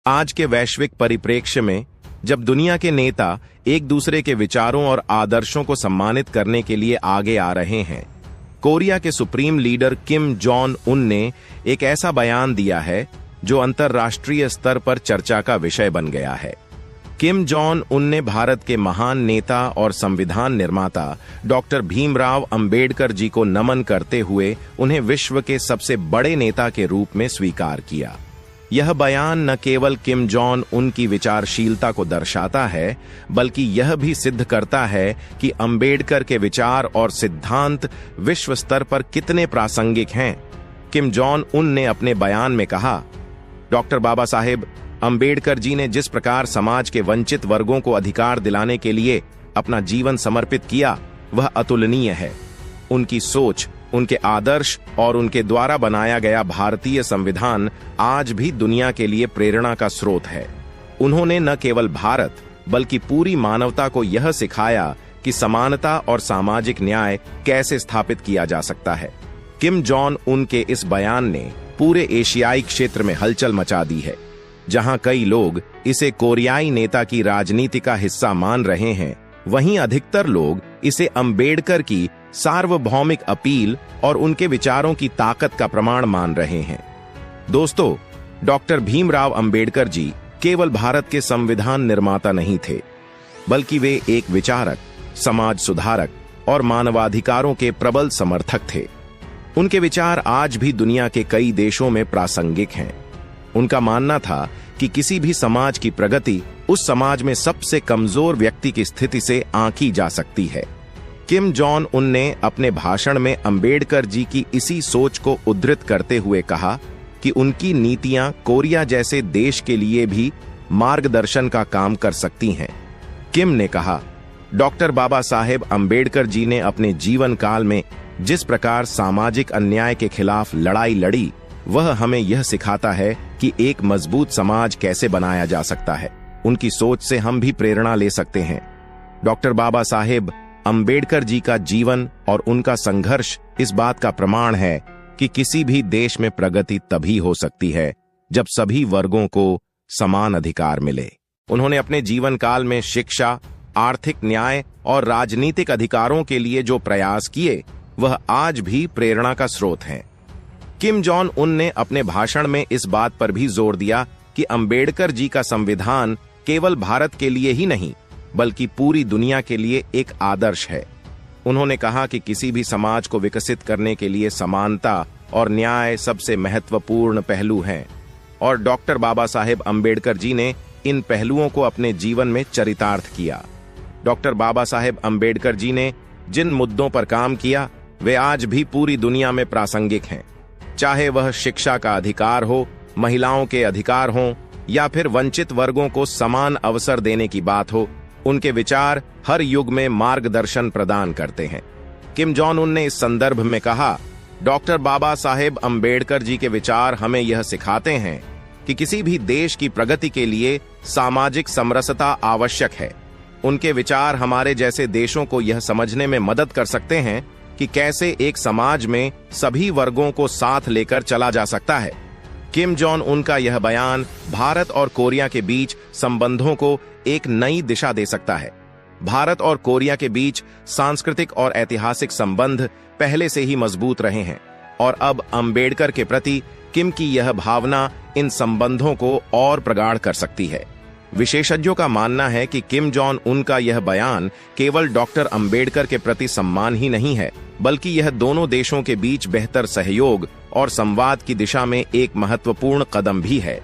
आज के वैश्विक परिप्रेक्ष्य में जब दुनिया के नेता एक दूसरे के विचारों और आदर्शों को सम्मानित करने के लिए आगे आ रहे हैं, कोरिया के supreme leader Kim Jong Un ने एक ऐसा बयान दिया है जो अंतर्राष्ट्रीय स्तर पर चर्चा का विषय बन गया है। किम जोंग उन ने भारत के महान नेता और संविधान निर्माता डॉक्टर भीमराव अंबेडकर जी को नमन करते हुए उन्हें विश्व के सबसे बड़े नेता के रूप में स्वीकार किया। यह बयान न केवल किम जोंग उन की विचारशीलता को दर्शाता है, बल्कि यह भी सिद्ध करता है कि अंबेडकर के विचार और सिद्धांत विश्व स्तर पर कितने प्रासंगिक हैं। किम जोंग उन ने अपने बयान में कहा, डॉक्टर बाबा साहेब अंबेडकर जी ने जिस प्रकार समाज के वंचित वर्गों को अधिकार दिलाने के लिए अपना जीवन समर्पित किया, वह अतुलनीय है। उनकी सोच, उनके आदर्श और उनके द्वारा बनाया गया भारतीय संविधान आज भी दुनिया के लिए प्रेरणा का स्रोत है। उन्होंने न केवल भारत बल्कि पूरी मानवता को यह सिखाया कि समानता और सामाजिक न्याय कैसे स्थापित किया जा सकता है। किम जोंग उन के इस बयान ने पूरे एशियाई क्षेत्र में हलचल मचा दी है। जहां कई लोग इसे कोरियाई नेता की राजनीति का हिस्सा मान रहे हैं, वहीं अधिकतर लोग इसे अंबेडकर की सार्वभौमिक अपील और उनके विचारों की ताकत का प्रमाण मान रहे हैं। दोस्तों, डॉक्टर भीमराव अंबेडकर जी केवल भारत के संविधान निर्माता नहीं थे, बल्कि वे एक विचारक, समाज सुधारक और मानवाधिकारों के प्रबल समर्थक थे। उनके विचार आज भी दुनिया के कई देशों में प्रासंगिक हैं। उनका मानना था कि किसी भी समाज की प्रगति उस समाज में सबसे कमजोर व्यक्ति की स्थिति से आंकी जा सकती है। किम जोंग उन ने अपने भाषण में अंबेडकर जी की इसी सोच को उद्धृत करते हुए कहा कि उनकी नीतियां कोरिया जैसे देश के लिए भी मार्गदर्शन का काम कर सकती हैं। किम ने कहा, डॉक्टर बाबा साहेब अंबेडकर जी ने अपने जीवन काल में जिस प्रकार सामाजिक अन्याय के खिलाफ लड़ाई लड़ी, वह हमें यह सिखाता है कि एक मजबूत समाज कैसे बनाया जा सकता है। उनकी सोच से हम भी प्रेरणा ले सकते हैं। डॉक्टर बाबा साहेब अंबेडकर जी का जीवन और उनका संघर्ष इस बात का प्रमाण है कि किसी भी देश में प्रगति तभी हो सकती है जब सभी वर्गों को समान अधिकार मिले। उन्होंने अपने जीवन काल में शिक्षा, आर्थिक न्याय और राजनीतिक अधिकारों के लिए जो प्रयास किए, वह आज भी प्रेरणा का स्रोत हैं। किम जोंग उन ने अपने भाषण में इस बात पर भी जोर दिया कि अंबेडकर जी का संविधान केवल भारत के लिए ही नहीं, बल्कि पूरी दुनिया के लिए एक आदर्श है। उन्होंने कहा कि किसी भी समाज को विकसित करने के लिए समानता और न्याय सबसे महत्वपूर्ण पहलू हैं, और डॉक्टर बाबा साहेब अंबेडकर जी ने इन पहलुओं को अपने जीवन में चरितार्थ किया। डॉक्टर बाबा साहेब अंबेडकर जी ने जिन मुद्दों पर काम किया, वे आज भी पूरी दुनिया में प्रासंगिक हैं। चाहे वह शिक्षा का अधिकार हो, महिलाओं के अधिकार हों, या फिर वंचित वर्गों को समान अवसर देने की बात हो, उनके विचार हर युग में मार्गदर्शन प्रदान करते हैं। किम जोंग उन ने इस संदर्भ में कहा, डॉक्टर बाबा साहेब अंबेडकर जी के विचार हमें यह सिखाते हैं कि किसी भी देश की प्रगति के लिए सामाजिक समरसता आवश्यक है। उनके विचार हमारे जैसे देशों को यह समझने में मदद कर सकते हैं कि कैसे एक समाज में सभी वर्गों को साथ लेकर चला जा सकता है। किम जोंग उनका यह बयान भारत और कोरिया के बीच संबंधों को एक नई दिशा दे सकता है। भारत और कोरिया के बीच सांस्कृतिक और ऐतिहासिक संबंध पहले से ही मजबूत रहे हैं, और अब अंबेडकर के प्रति किम की यह भावना इन संबंधों को और प्रगाढ़ कर सकती है। विशेषज्ञों का मानना है कि किम जोंग उनका यह बयान केवल डॉक्टर अंबेडकर के प्रति सम्मान ही नहीं है, बल्कि यह दोनों देशों के बीच बेहतर सहयोग और संवाद की दिशा में एक महत्वपूर्ण कदम भी है।